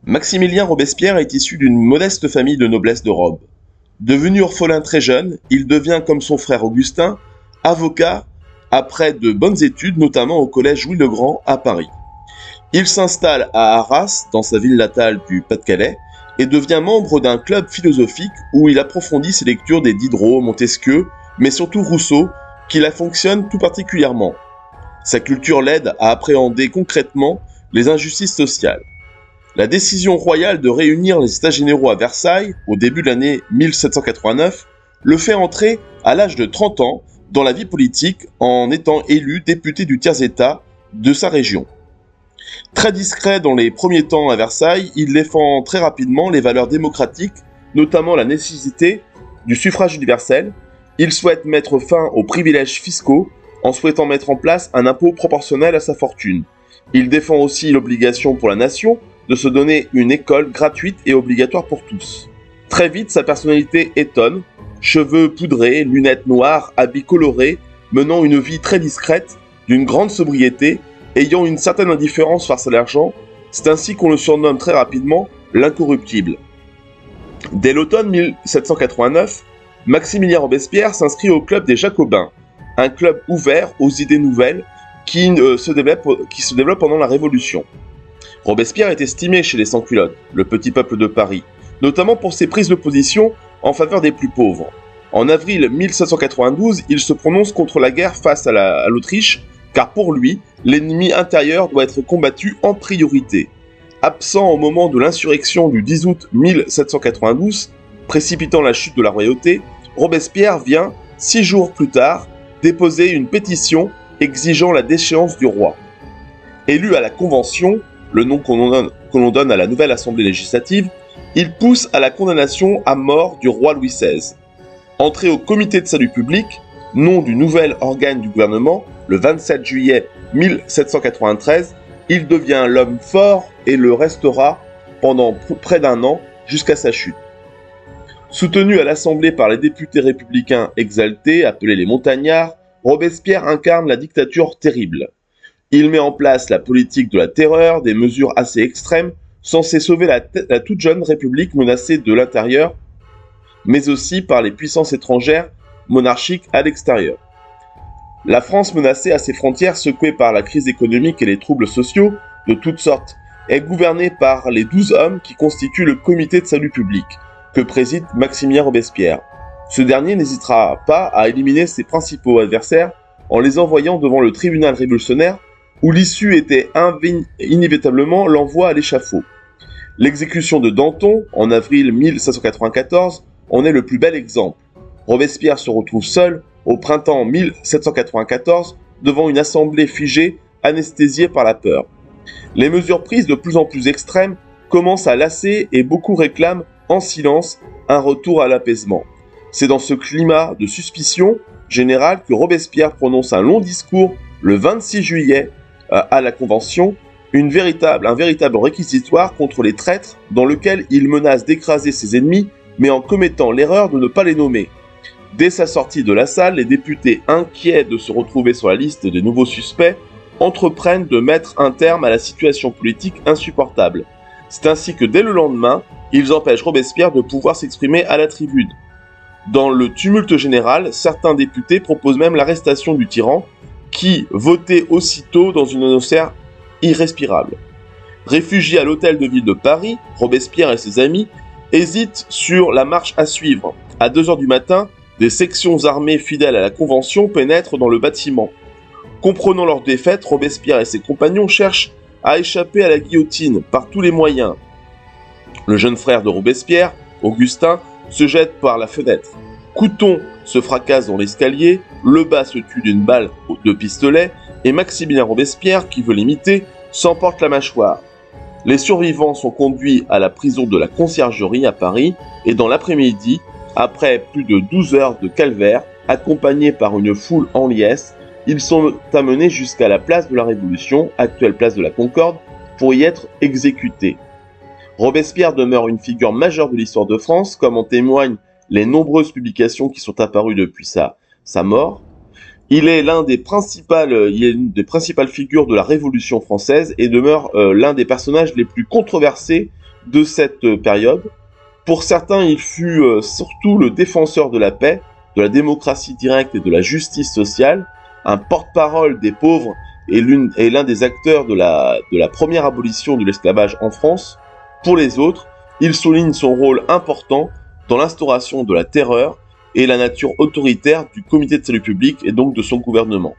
Maximilien Robespierre est issu d'une modeste famille de noblesse de robe. Devenu orphelin très jeune, il devient, comme son frère Augustin, avocat après de bonnes études, notamment au collège Louis-le-Grand à Paris. Il s'installe à Arras, dans sa ville natale du Pas-de-Calais, et devient membre d'un club philosophique où il approfondit ses lectures des Diderot, Montesquieu, mais surtout Rousseau, qui la fonctionne tout particulièrement. Sa culture l'aide à appréhender concrètement les injustices sociales. La décision royale de réunir les États généraux à Versailles, au début de l'année 1789, le fait entrer, à l'âge de 30 ans, dans la vie politique en étant élu député du tiers-État de sa région. Très discret dans les premiers temps à Versailles, il défend très rapidement les valeurs démocratiques, notamment la nécessité du suffrage universel. Il souhaite mettre fin aux privilèges fiscaux en souhaitant mettre en place un impôt proportionnel à sa fortune. Il défend aussi l'obligation pour la nation de se donner une école gratuite et obligatoire pour tous. Très vite, sa personnalité étonne, cheveux poudrés, lunettes noires, habits colorés, menant une vie très discrète, d'une grande sobriété, ayant une certaine indifférence face à l'argent, c'est ainsi qu'on le surnomme très rapidement l'incorruptible. Dès l'automne 1789, Maximilien Robespierre s'inscrit au club des Jacobins, un club ouvert aux idées nouvelles qui se développe pendant la Révolution. Robespierre est estimé chez les sans-culottes, le petit peuple de Paris, notamment pour ses prises de position en faveur des plus pauvres. En avril 1792, il se prononce contre la guerre face à l'Autriche, car pour lui, l'ennemi intérieur doit être combattu en priorité. Absent au moment de l'insurrection du 10 août 1792, précipitant la chute de la royauté, Robespierre vient, 6 jours plus tard, déposer une pétition exigeant la déchéance du roi. Élu à la Convention, le nom qu'on donne à la nouvelle Assemblée législative, il pousse à la condamnation à mort du roi Louis XVI. Entré au Comité de salut public, nom du nouvel organe du gouvernement, le 27 juillet 1793, il devient l'homme fort et le restera pendant près d'un an jusqu'à sa chute. Soutenu à l'Assemblée par les députés républicains exaltés, appelés les montagnards, Robespierre incarne la dictature terrible. Il met en place la politique de la terreur, des mesures assez extrêmes, censées sauver la toute jeune République menacée de l'intérieur, mais aussi par les puissances étrangères monarchiques à l'extérieur. La France menacée à ses frontières, secouée par la crise économique et les troubles sociaux de toutes sortes, est gouvernée par les 12 hommes qui constituent le Comité de salut public, que préside Maximilien Robespierre. Ce dernier n'hésitera pas à éliminer ses principaux adversaires en les envoyant devant le tribunal révolutionnaire où l'issue était inévitablement l'envoi à l'échafaud. L'exécution de Danton, en avril 1794, en est le plus bel exemple. Robespierre se retrouve seul, au printemps 1794, devant une assemblée figée, anesthésiée par la peur. Les mesures prises de plus en plus extrêmes commencent à lasser et beaucoup réclament, en silence, un retour à l'apaisement. C'est dans ce climat de suspicion générale que Robespierre prononce un long discours le 26 juillet à la Convention, un véritable réquisitoire contre les traîtres dans lequel il menace d'écraser ses ennemis, mais en commettant l'erreur de ne pas les nommer. Dès sa sortie de la salle, les députés, inquiets de se retrouver sur la liste des nouveaux suspects, entreprennent de mettre un terme à la situation politique insupportable. C'est ainsi que dès le lendemain, ils empêchent Robespierre de pouvoir s'exprimer à la tribune. Dans le tumulte général, certains députés proposent même l'arrestation du tyran, qui votait aussitôt dans une atmosphère irrespirable. Réfugié à l'hôtel de ville de Paris, Robespierre et ses amis hésitent sur la marche à suivre. À 2h du matin, des sections armées fidèles à la Convention pénètrent dans le bâtiment. Comprenant leur défaite, Robespierre et ses compagnons cherchent à échapper à la guillotine par tous les moyens. Le jeune frère de Robespierre, Augustin, se jette par la fenêtre. Couthon se fracasse dans l'escalier, Lebas se tue d'une balle de pistolet, et Maximilien Robespierre, qui veut l'imiter, s'emporte la mâchoire. Les survivants sont conduits à la prison de la Conciergerie à Paris, et dans l'après-midi, après plus de 12 heures de calvaire, accompagnés par une foule en liesse, ils sont amenés jusqu'à la place de la Révolution, actuelle place de la Concorde, pour y être exécutés. Robespierre demeure une figure majeure de l'histoire de France, comme en témoignent les nombreuses publications qui sont apparues depuis sa mort. Il est l'une des principales figures de la Révolution française et demeure l'un des personnages les plus controversés de cette période. Pour certains, il fut surtout le défenseur de la paix, de la démocratie directe et de la justice sociale, un porte-parole des pauvres et l'un des acteurs de la première abolition de l'esclavage en France. Pour les autres, il souligne son rôle important dans l'instauration de la terreur et la nature autoritaire du comité de salut public et donc de son gouvernement.